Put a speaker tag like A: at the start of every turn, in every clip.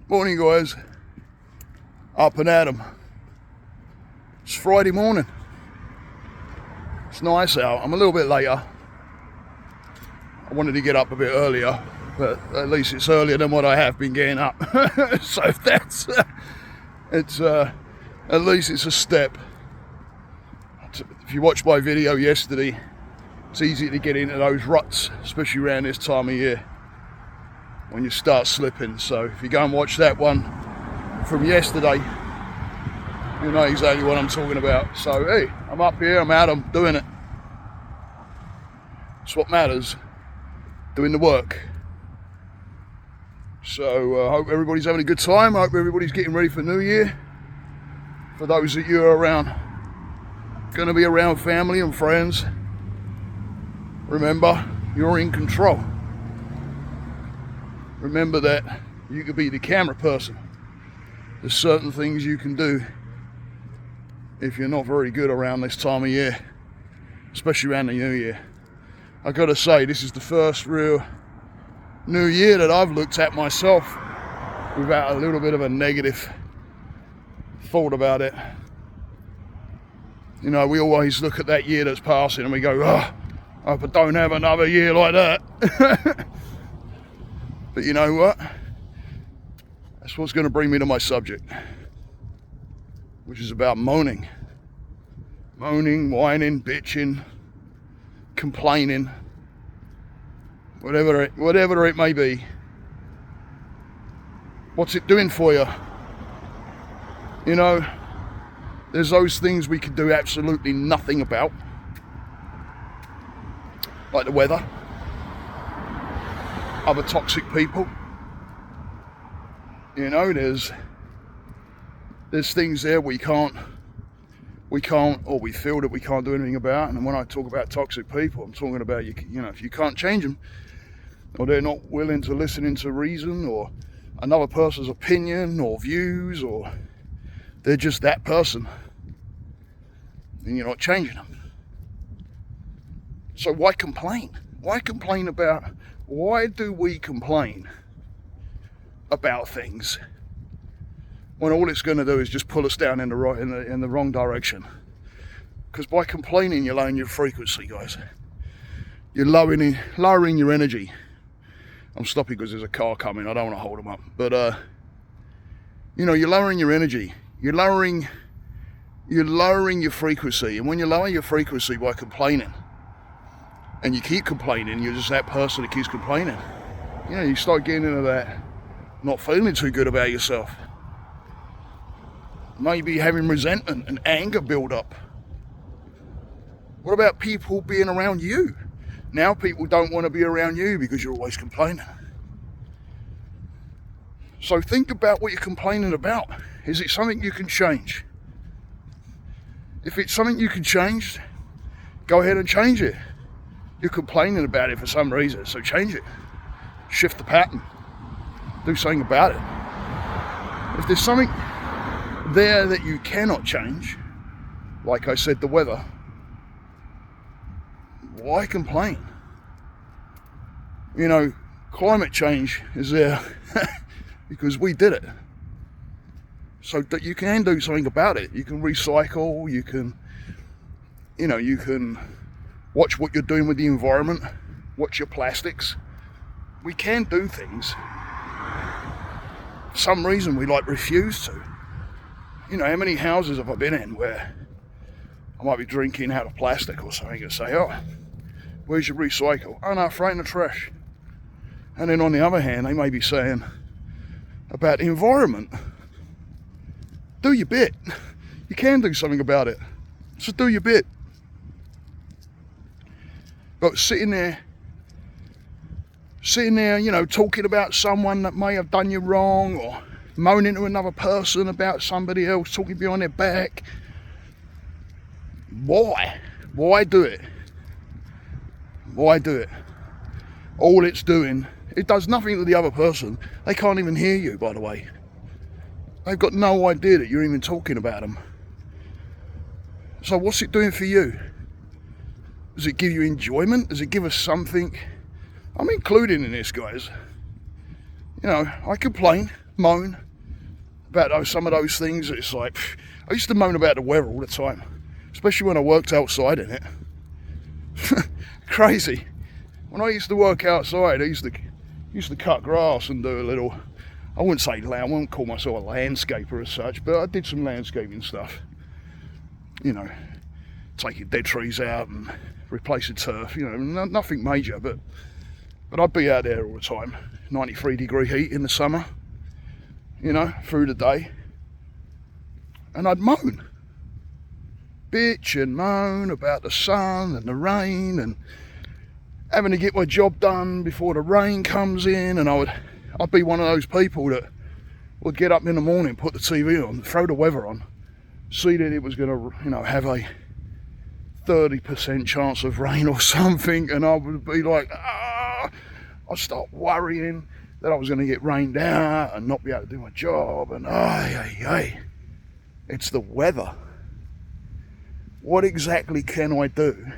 A: Morning, guys. Up and at 'em. It's Friday morning. It's nice out. I'm a little bit later. I wanted to get up a bit earlier, but at least it's earlier than what I have been getting up. So that's at least it's a step. If you watched my video yesterday, it's easy to get into those ruts, especially around this time of year when you start slipping. So if you go and watch that one from yesterday, you know exactly what I'm talking about. So hey, I'm up here, I'm out, I'm doing it. It's what matters, doing the work. So I hope everybody's having a good time. I hope everybody's getting ready for New Year. For those that you are around, going to be around family and friends, remember, you're in control. Remember that you could be the camera person. There's certain things you can do if you're not very good around this time of year, especially around the New Year. I gotta say, this is the first real New Year that I've looked at myself without a little bit of a negative thought about it. You know, we always look at that year that's passing and we go, oh, I hope I don't have another year like that. But you know what? That's what's going to bring me to my subject, which is about moaning. Moaning, whining, bitching, complaining, whatever it may be. What's it doing for you? You know, there's those things we can do absolutely nothing about, like the weather, other toxic people. You know, there's things there we can't, or we feel that we can't do anything about. And when I talk about toxic people, I'm talking about, you know, if you can't change them, or they're not willing to listen into reason, or another person's opinion or views, or they're just that person, and you're not changing them. So why complain? Why do we complain about things when all it's going to do is just pull us down in the wrong direction? Because by complaining, you're lowering your frequency, guys. You're lowering your energy. I'm stopping because there's a car coming. I don't want to hold them up, but you know, you're lowering your energy. You're lowering your frequency, and when you lower your frequency by complaining, and you keep complaining, you're just that person that keeps complaining. You know, you start getting into that not feeling too good about yourself. Maybe having resentment and anger build up. What about people being around you? Now people don't want to be around you because you're always complaining. So think about what you're complaining about. Is it something you can change? If it's something you can change, go ahead and change it. You're complaining about it for some reason, so change it. Shift the pattern. Do something about it. If there's something there that you cannot change, like I said, the weather, why complain? You know, climate change is there because we did it. So that you can do something about it. You can recycle, you can watch what you're doing with the environment, watch your plastics. We can do things. For some reason we refuse to. You know, how many houses have I been in where I might be drinking out of plastic or something and say, oh, where's your recycle? Oh no, throw it in the trash. And then on the other hand, they may be saying about the environment, do your bit. You can do something about it. So do your bit. But sitting there, you know, talking about someone that may have done you wrong, or moaning to another person about somebody else, talking behind their back. Why? Why do it? Why do it? All it's doing, it does nothing to the other person. They can't even hear you, by the way. They've got no idea that you're even talking about them. So what's it doing for you? Does it give you enjoyment? Does it give us something? I'm included in this, guys. You know, I complain. moan about some of those things. It's like, I used to moan about the weather all the time, especially when I worked outside in it. Crazy. When I used to work outside, I used to cut grass and do a little, I wouldn't call myself a landscaper as such, but I did some landscaping stuff. You know, taking dead trees out and replacing turf, you know, nothing major, but I'd be out there all the time, 93-degree heat in the summer, you know, through the day, and I'd moan, bitch and moan about the sun and the rain and having to get my job done before the rain comes in. And I'd be one of those people that would get up in the morning, put the TV on, throw the weather on, see that it was going to, you know, have a 30% chance of rain or something, and I would be like, I'd start worrying that I was going to get rained out and not be able to do my job, and it's the weather. What exactly can I do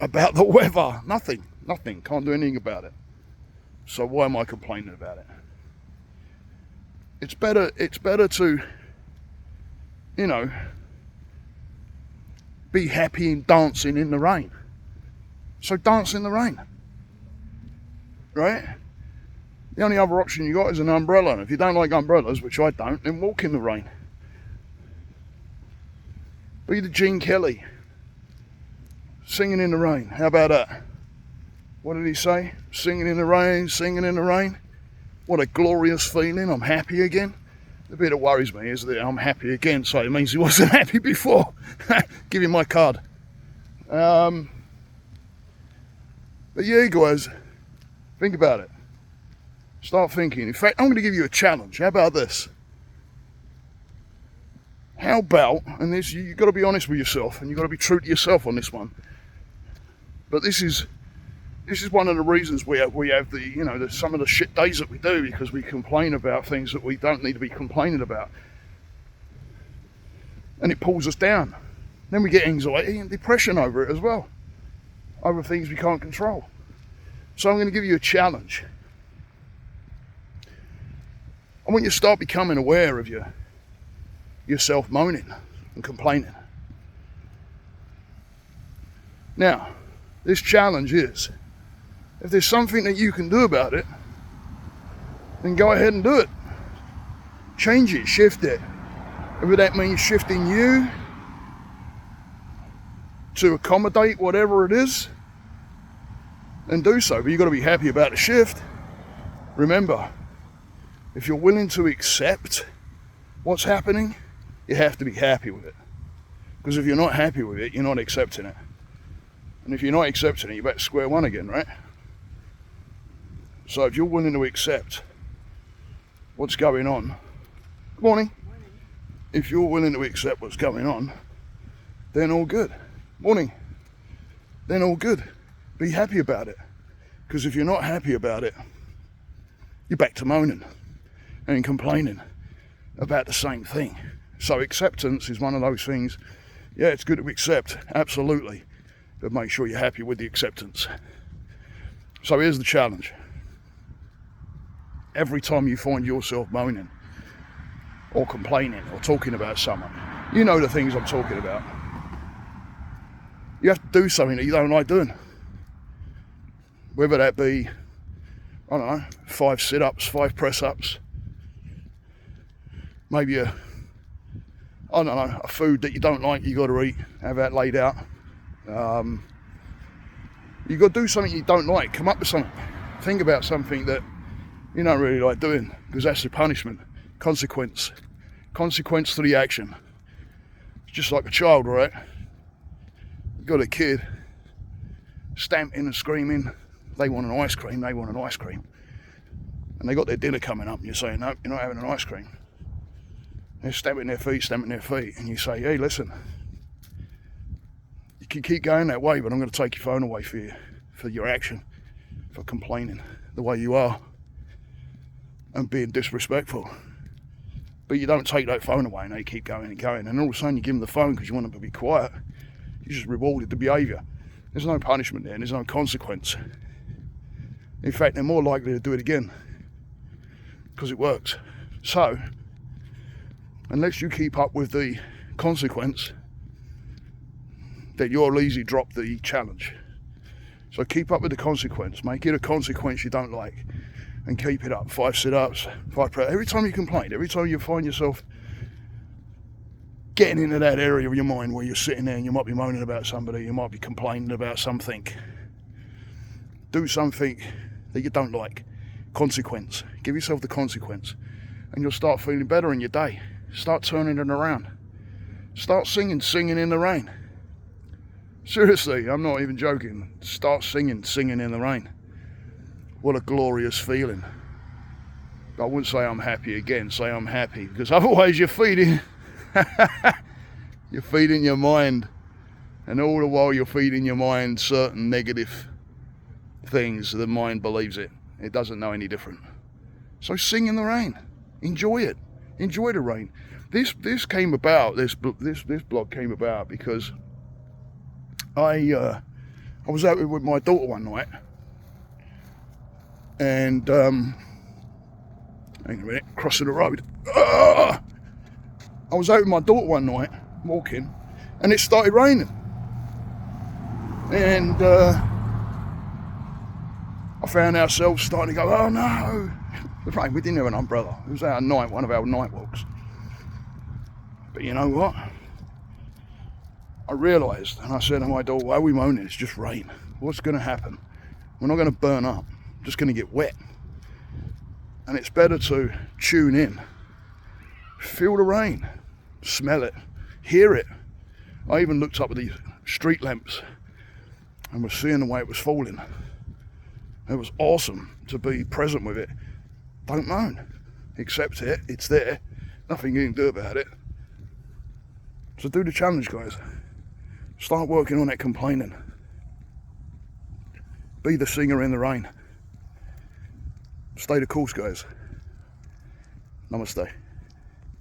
A: about the weather? Nothing, can't do anything about it. So why am I complaining about it? It's better to, you know, be happy and dancing in the rain. So dance in the rain, right? The only other option you got is an umbrella. And if you don't like umbrellas, which I don't, then walk in the rain. Be the Gene Kelly, singing in the rain. How about that? What did he say? Singing in the rain, singing in the rain. What a glorious feeling. I'm happy again. The bit that worries me is that I'm happy again, so it means he wasn't happy before. Give him my card. But yeah, guys, think about it. Start thinking. In fact, I'm going to give you a challenge. How about this? How about, and this, you've got to be honest with yourself, and you've got to be true to yourself on this one. But this is one of the reasons we have the, you know, some of the shit days that we do, because we complain about things that we don't need to be complaining about, and it pulls us down. Then we get anxiety and depression over it as well, over things we can't control. So I'm going to give you a challenge. I want you to start becoming aware of yourself moaning and complaining. Now, this challenge is, if there's something that you can do about it, then go ahead and do it. Change it, shift it. Whether that means shifting you to accommodate whatever it is, then do so. But you've got to be happy about the shift. Remember, if you're willing to accept what's happening, you have to be happy with it. Because if you're not happy with it, you're not accepting it. And if you're not accepting it, you're back to square one again, right? So if you're willing to accept what's going on, good morning. If you're willing to accept what's going on, then all good. Morning. Then all good. Be happy about it. Because if you're not happy about it, you're back to moaning and complaining about the same thing. So acceptance is one of those things. Yeah, it's good to accept, absolutely, but make sure you're happy with the acceptance. So here's the challenge. Every time you find yourself moaning or complaining or talking about someone, you know the things I'm talking about. You have to do something that you don't like doing. Whether that be, I don't know, 5 sit-ups, 5 press-ups, maybe a food that you don't like, you got to eat, have that laid out. You got to do something you don't like, come up with something. Think about something that you don't really like doing, because that's the punishment, consequence to the action. It's just like a child, right? You've got a kid stamping and screaming, they want an ice cream, and they got their dinner coming up, and you're saying, no, you're not having an ice cream. They're stamping their feet, and you say, hey, listen, you can keep going that way, but I'm going to take your phone away for your action, for complaining the way you are and being disrespectful. But you don't take that phone away, and they keep going and going, and all of a sudden you give them the phone because you want them to be quiet. You just rewarded the behaviour. There's no punishment there, and there's no consequence. In fact, they're more likely to do it again. because it works. So, unless you keep up with the consequence, then you'll easily drop the challenge. So keep up with the consequence. Make it a consequence you don't like, and keep it up. 5 sit-ups, 5 press. Every time you complain, every time you find yourself getting into that area of your mind where you're sitting there and you might be moaning about somebody, you might be complaining about something, do something that you don't like. Consequence. Give yourself the consequence, and you'll start feeling better in your day. Start turning it around. Start singing in the rain. Seriously, I'm not even joking. Start singing in the rain. What a glorious feeling. I wouldn't say I'm happy again, say I'm happy, because otherwise you're feeding your mind, and all the while you're feeding your mind certain negative things. The mind believes it. It doesn't know any different. So sing in the rain. Enjoy it. Enjoy the rain. This came about. This blog came about because I was out with my daughter one night, and hang on a minute, crossing the road. I was out with my daughter one night, walking, and it started raining. And I found ourselves starting to go, oh no. The rain, we didn't have an umbrella. It was our night, one of our night walks. But you know what? I realised, and I said to my daughter, why are we moaning? It's just rain. What's going to happen? We're not going to burn up. We're just going to get wet. And it's better to tune in. Feel the rain. Smell it. Hear it. I even looked up at the street lamps and was seeing the way it was falling. It was awesome to be present with it. Don't moan. Accept it. It's there. Nothing you can do about it. So do the challenge, guys. Start working on that complaining. Be the singer in the rain. Stay the course, guys. Namaste.